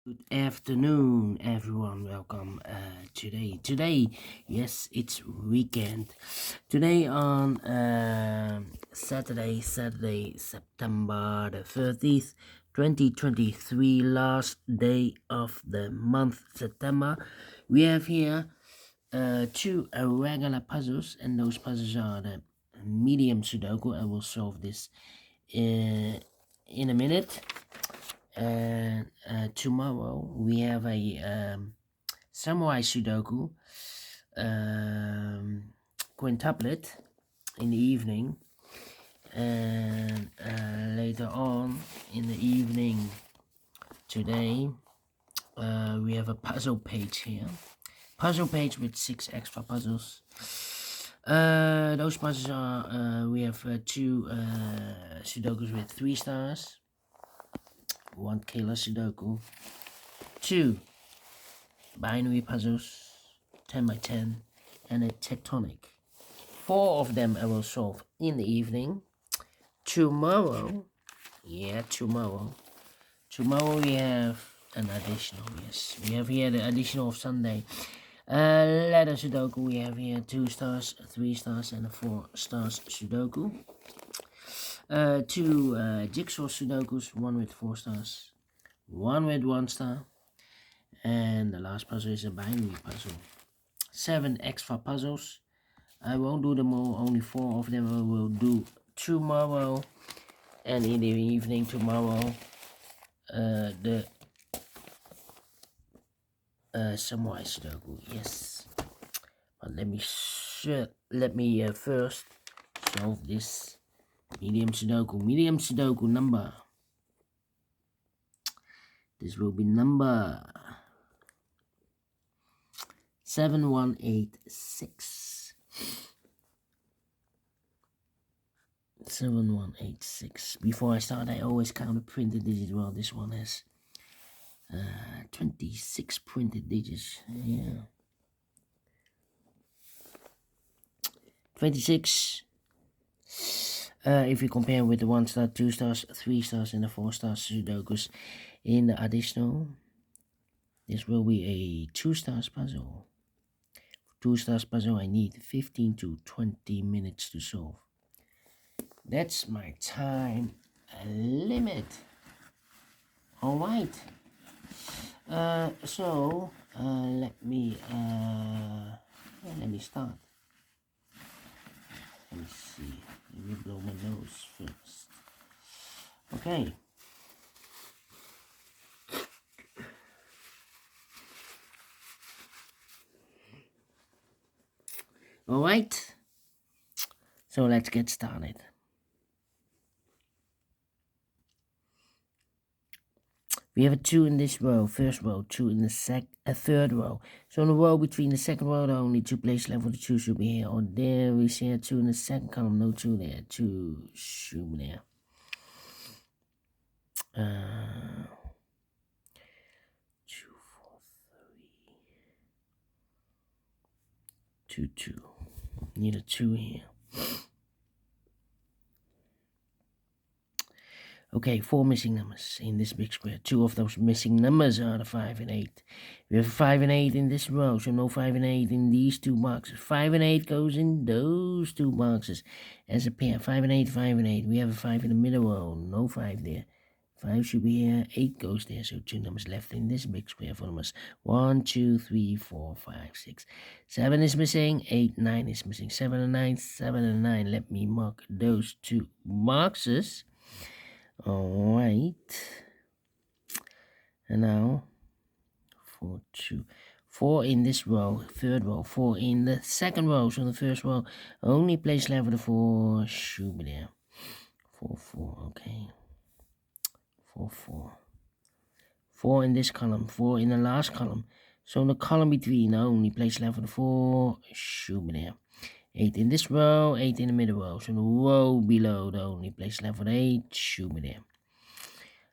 Good afternoon, everyone. Welcome today. Yes, it's weekend. Today on Saturday, September the 30th, 2023, last day of the month September. We have here two regular puzzles, and those puzzles are the medium Sudoku. I will solve this in a minute. And tomorrow we have a samurai Sudoku, quintuplet in the evening, and later on in the evening today we have a puzzle page here. Puzzle page with 6 extra puzzles. Those puzzles are we have two Sudokus with 3 stars, 1 killer Sudoku, 2 binary puzzles, 10 by 10, and a tectonic. 4 of them I will solve in the evening. Tomorrow we have an additional. Yes, we have here the additional of Sunday. Letter Sudoku, we have here 2 stars, 3 stars, and a 4 stars Sudoku. 2 jigsaw Sudokus, 1 with 4 stars, 1 with 1 star, and the last puzzle is a binary puzzle. 7 extra puzzles. I won't do them all, only 4 of them I will do tomorrow, and in the evening tomorrow the samurai Sudoku. Yes, but let me first solve this medium Sudoku number. This will be number 7186. 7186. Before I start, I always count the printed digits. Well, this one has 26 printed digits. Yeah, 26. If you compare with the 1 star, 2 stars, 3 stars, and the 4 stars Sudokus in the additional, this will be a 2 stars puzzle. 2 stars puzzle, I need 15 to 20 minutes to solve. That's my time limit. All right. So let me start. Let me see. Let me blow my nose first. Okay. All right. So let's get started. We have a 2 in this row, first row, 2 in the third row. So in the row between the second row, there are only 2 places left for the 2 should be here. Or there we see a 2 in the second column, no 2 there, 2 should be there. 2, 4, 3, 2, 2. Need a 2 here. Okay, 4 missing numbers in this big square. 2 of those missing numbers are the 5 and 8. We have 5 and 8 in this row, so no 5 and 8 in these 2 boxes. 5 and 8 goes in those 2 boxes as a pair. 5 and 8, 5 and 8. We have a 5 in the middle row, no 5 there. 5 should be here, 8 goes there, so 2 numbers left in this big square for numbers. 1, 2, 3, 4, 5, 6. 7 is missing, 8, 9 is missing. 7 and 9, 7 and 9. Let me mark those 2 boxes. All right, and now 4, 2, 4 in this row, third row, 4 in the second row. So the first row, only place left for the 4 should be there. 4, 4, okay. 4, 4. 4 in this column, 4 in the last column. So in the column between, only place left for the 4 should be there. 8 in this row, 8 in the middle row. So the row below, the only place left for the 8 should be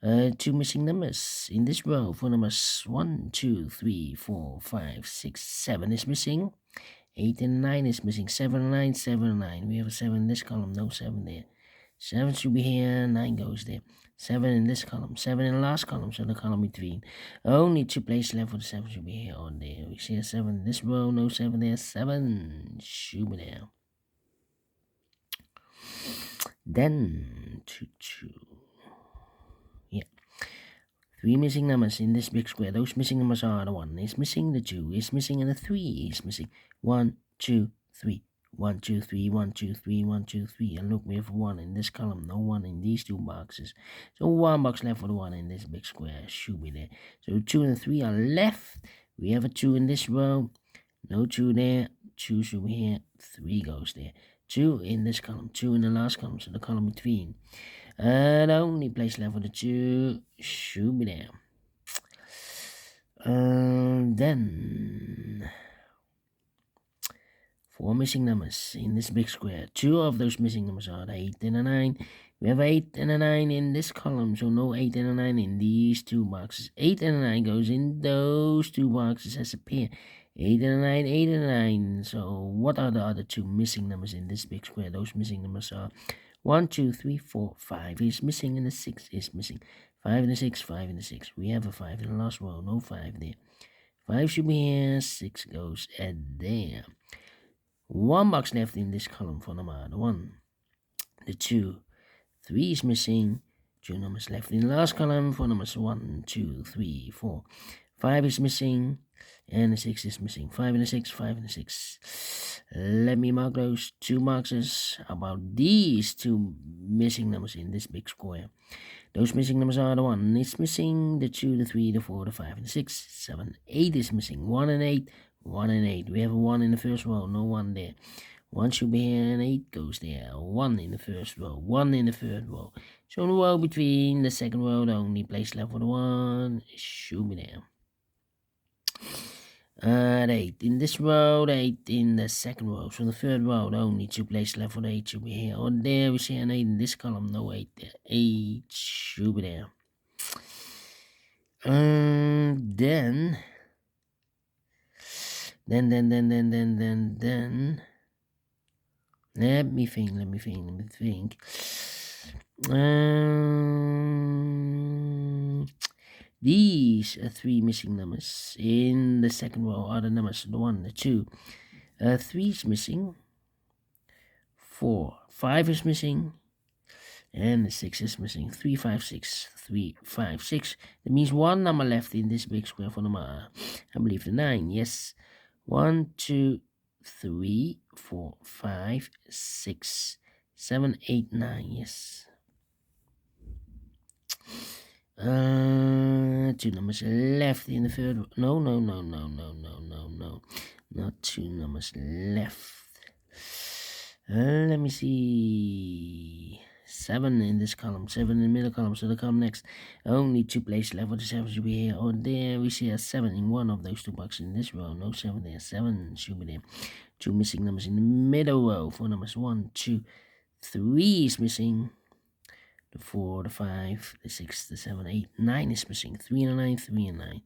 there. 2 missing numbers in this row for numbers 1, 2, 3, 4, 5, 6, 7 is missing. 8 and 9 is missing. 7 and 9, 7 and 9. We have a 7 in this column, no 7 there. 7 should be here, 9 goes there. 7 in this column, 7 in the last column, so the column between. Only 2 places left for the 7 should be here or there. We see a 7 in this row, no 7 there, 7 should be there. Then 2, 2. Yeah. 3 missing numbers in this big square. Those missing numbers are the 1 is missing, the 2 is missing, and the 3 is missing. 1, 2, 3. 1, 2, 3, 1, 2, 3, 1, 2, 3. And look, we have 1 in this column, no 1 in these 2 boxes. So 1 box left for the 1 in this big square should be there. So 2 and 3 are left. We have a 2 in this row, no 2 there. 2 should be here, 3 goes there. 2 in this column, 2 in the last column, so the column between. The only place left for the 2 should be there. Then 4 missing numbers in this big square. 2 of those missing numbers are the 8 and the 9. We have 8 and a 9 in this column, so no 8 and a 9 in these 2 boxes. 8 and a 9 goes in those 2 boxes as a pair. 8 and a 9, 8 and a 9. So what are the other 2 missing numbers in this big square? Those missing numbers are 1, 2, 3, 4, 5 is missing, and the 6 is missing. 5 and the 6, 5 and the 6. We have a 5 in the last row, no 5 there. 5 should be here, 6 goes at there. 1 box left in this column for number 1. The 2, 3 is missing. 2 numbers left in the last column for numbers 1, 2, 3, 4. 5 is missing, and the 6 is missing. 5 and the 6, 5 and the 6. Let me mark those 2 boxes about these 2 missing numbers in this big square. Those missing numbers are the 1 is missing, the 2, the 3, the 4, the 5, and the 6. 7, 8 is missing. 1 and 8, 1 and 8. We have a 1 in the first row, no 1 there. 1 should be here, and 8 goes there. 1 in the first row, 1 in the third row. So the row between the second row, the only place left for the 1 should be there. 8 in this row, 8 in the second row. So the third row, the only 2 places left for the 8 should be here or there. We see an 8 in this column, no 8 there. 8 should be there. Then. Let me think. These 3 missing numbers in the second row are the numbers, the 1, the 2. 3 is missing. 4, 5 is missing. And the 6 is missing. 3, 5, 6. 3, 5, 6. That means 1 number left in this big square for number, I believe, the 9. Yes. 1, 2, 3, 4, 5, 6, 7, 8, 9. Yes. 2 numbers left in the third. No. Not 2 numbers left. Let me see. 7 in this column, 7 in the middle column, so the column next. Only 2 places left for the 7 should be here or there. We see a 7 in one of those 2 boxes in this row. No 7 there. 7 should be there. 2 missing numbers in the middle row for numbers 1, 2, 3 is missing. The 4, the 5, the 6, the 7, 8, 9 is missing. 3 and 9, 3 and 9.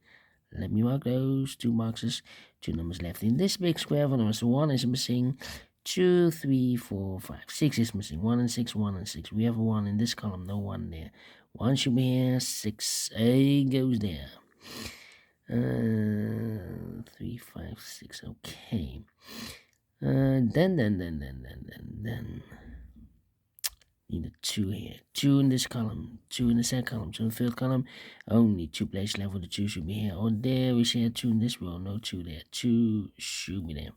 Let me mark those 2 boxes. 2 numbers left in this big square for numbers 1 is missing. 2, 3, 4, 5, 6 is missing. 1 and 6, 1 and 6. We have a 1 in this column, no 1 there. 1 should be here. 6, 8 goes there. 3, 5, 6. Okay. Then. Need a 2 here. 2 in this column. 2 in the second column. So in the third column, only 2 places left for the 2 should be here or there. We see a 2 in this row. No 2 there. 2 should be there.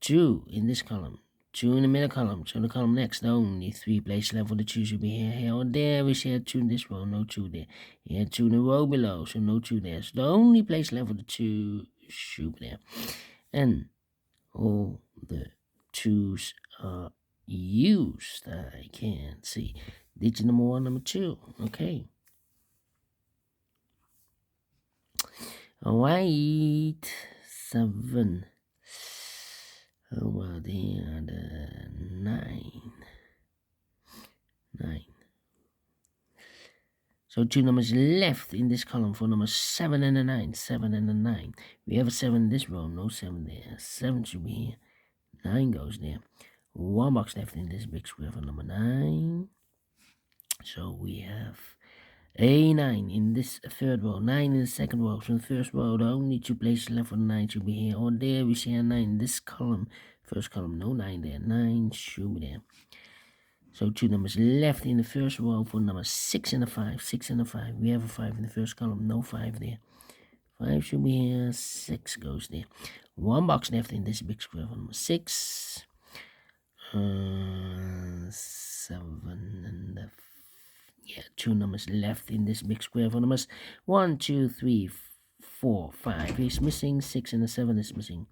2 in this column. 2 in the middle column. So the column next, only 3 places left for the 2 should be here or there. We see a 2 in this row. No 2 there. Here 2 in the row below. So no 2 there. So the only place left for the 2 should be there. And all the 2's are used. I can't see. Digit number 1, number 2. Okay. Alright. 7. Over there, the 9. 9. So 2 numbers left in this column for numbers 7 and the 9. 7 and the 9. We have a 7 in this row. No 7 there. 7 should be here. 9 goes there. One box left in this big square for number 9. So we have a 9 in this third row, 9 in the second row. So in the first row, the only 2 places left for the 9 should be here or there. We see a 9 in this column. First column, no 9 there. 9 should be there. So 2 numbers left in the first row for number 6 and a 5. 6 and a 5. We have a 5 in the first column, no 5 there. 5 should be here. 6 goes there. One box left in this big square for number 6. 7 and 2 numbers left in this big square for numbers 1, 2, 3, 4, 5 is missing. 6 and a 7 is missing.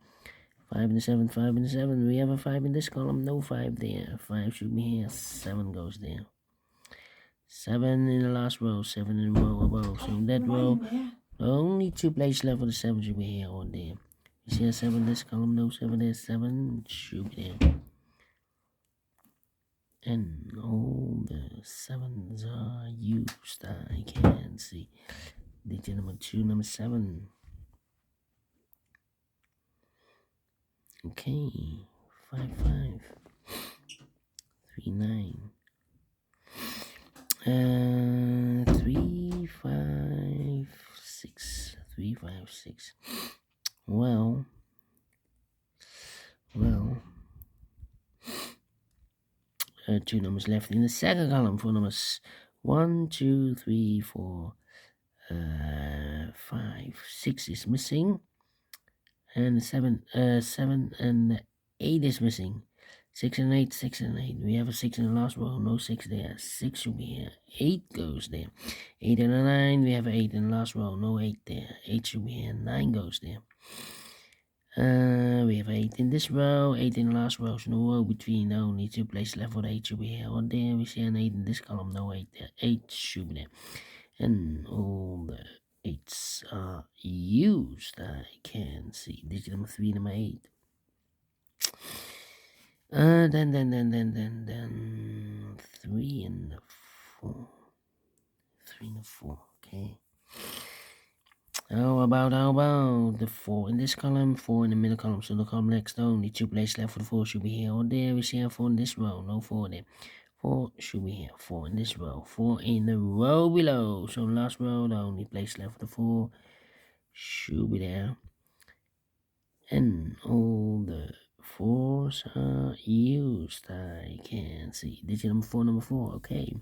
5 and a 7, 5 and a 7. We have a 5 in this column, no 5 there. 5 should be here. 7 goes there. 7 in the last row, 7 in the row above. So in that row, only 2 places left for the 7 should be here or there. You see a 7 in this column, no 7 there. 7 should be there. And all the 7s are used. I can see. Digit number 2, number 7. Okay. 5, 5. 3, 9. 3, 5, 6. 3, 5, 6. Well. 2 numbers left in the second column for numbers 1, 2, 3, 4, 5, 6 is missing, and 7 and 8 is missing. 6 and 8, 6 and 8. We have a 6 in the last row, no 6 there. 6 should be here. 8 goes there. 8 and a 9. We have 8 in the last row, no 8 there. 8 should be here. 9 goes there. We have 8 in this row, 8 in the last row, so no row between, only 2 places left for the 8 should be here or there. We see an 8 in this column, no 8 there. 8 should be there. And all the 8s are used. I can see digit number 3, number 8. Then 3 and 4. 3 and 4, okay. How about the 4 in this column, 4 in the middle column. So the column next, only 2 places left for the 4 should be here or there. We see a 4 in this row, no 4 there. 4 should be here, 4 in this row, 4 in the row below. So last row, the only place left for the 4 should be there. And all the 4s are used. I can see digit number 4, number 4, okay.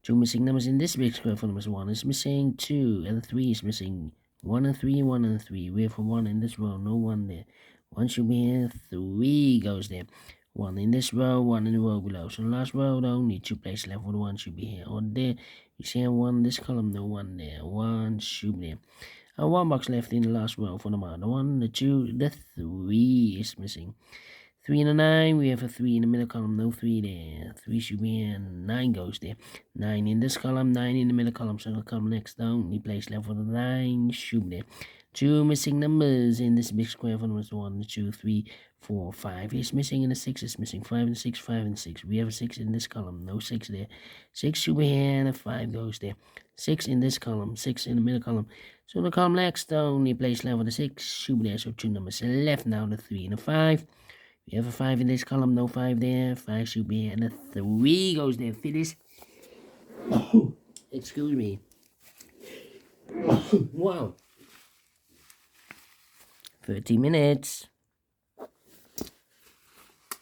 2 missing numbers in this big square for numbers 1 is missing, 2 and the 3 is missing. 1 and 3, 1 and 3. We have a 1 in this row, no 1 there. 1 should be here, 3 goes there. 1 in this row, 1 in the row below. So the last row, the only 2 places left for the 1 should be here or there. You see a 1 in this column, no 1 there. 1 should be there. 1 box left in the last row for the 1, the 2, the 3 is missing. 3 and a 9, we have a 3 in the middle column, no 3 there. 3 should be here, and 9 goes there. 9 in this column, 9 in the middle column, so the column next, the only place left for the 9 should be there. 2 missing numbers in this big square for numbers 1, 2, 3, 4, 5 is missing, and the 6 is missing. 5 and 6, 5 and 6. We have a 6 in this column, no 6 there. 6 should be here, and a 5 goes there. 6 in this column, 6 in the middle column. So the column next, the only place left for the 6 should be there. So 2 numbers left now, the 3 and the 5. We have a 5 in this column, no 5 there. 5 should be here, and a 3 goes there. Finish. Excuse me. Wow. 30 minutes.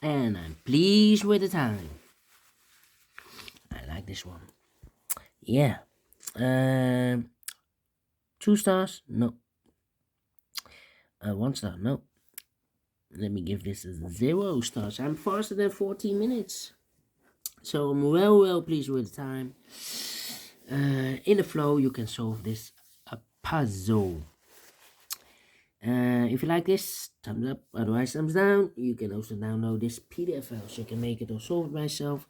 And I'm pleased with the time. I like this one. Yeah. 2 stars? No. 1 star? No. Let me give this a 0 stars. I'm faster than 14 minutes. So I'm well pleased with the time. In the flow, you can solve this puzzle. If you like this, thumbs up, otherwise thumbs down. You can also download this PDF file so you can make it or solve it myself.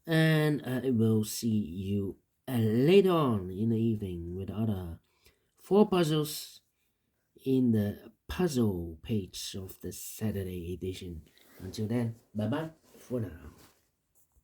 And I will see you later on in the evening with other 4 puzzles in the puzzle page of the Saturday edition. Until then, bye bye for now.